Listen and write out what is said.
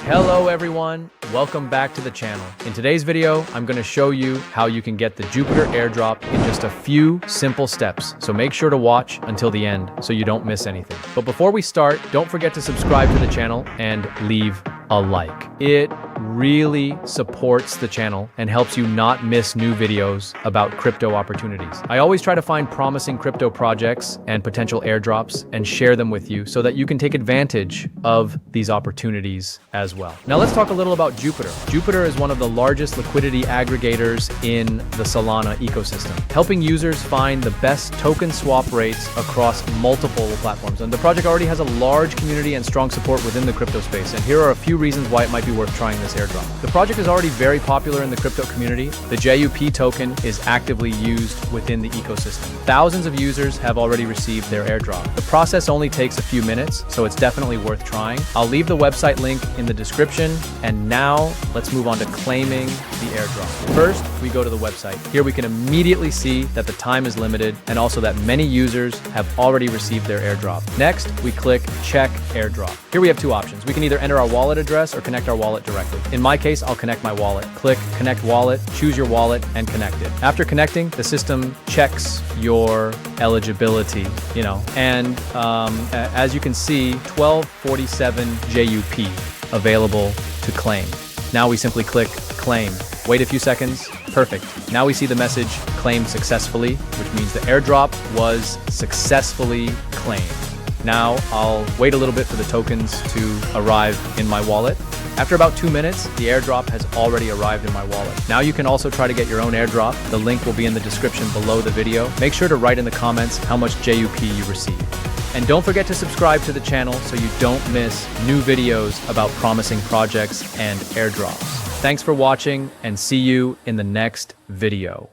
Hello everyone, welcome back to the channel. In today's video, I'm going to show you how you can get the Jupiter airdrop in just a few simple steps. So make sure to watch until the end so you don't miss anything. But before we start, don't forget to subscribe to the channel and leave a like. It really supports the channel and helps you not miss new videos about crypto opportunities. I always try to find promising crypto projects and potential airdrops and share them with you so that you can take advantage of these opportunities as well. Now let's talk a little about Jupiter. Jupiter is one of the largest liquidity aggregators in the Solana ecosystem, helping users find the best token swap rates across multiple platforms. And the project already has a large community and strong support within the crypto space. And here are a few reasons why it might be worth trying this airdrop. The project is already very popular in the crypto community. The JUP token is actively used within the ecosystem. Thousands of users have already received their airdrop. The process only takes a few minutes, so it's definitely worth trying. I'll leave the website link in the description. And now let's move on to claiming the airdrop. First, we go to the website. Here we can immediately see that the time is limited and also that many users have already received their airdrop. Next, we click check airdrop. Here we have two options. We can either enter our wallet address or connect our wallet directly. In my case, I'll connect my wallet. Click connect wallet, choose your wallet and connect it. After connecting, the system checks your eligibility, and as you can see, 1247 JUP available to claim. Now we simply click claim. Wait a few seconds. Perfect. Now we see the message claimed successfully, which means the airdrop was successfully claimed. Now I'll wait a little bit for the tokens to arrive in my wallet. After about 2 minutes, the airdrop has already arrived in my wallet. Now you can also try to get your own airdrop. The link will be in the description below the video. Make sure to write in the comments how much JUP you received. And don't forget to subscribe to the channel so you don't miss new videos about promising projects and airdrops. Thanks for watching and see you in the next video.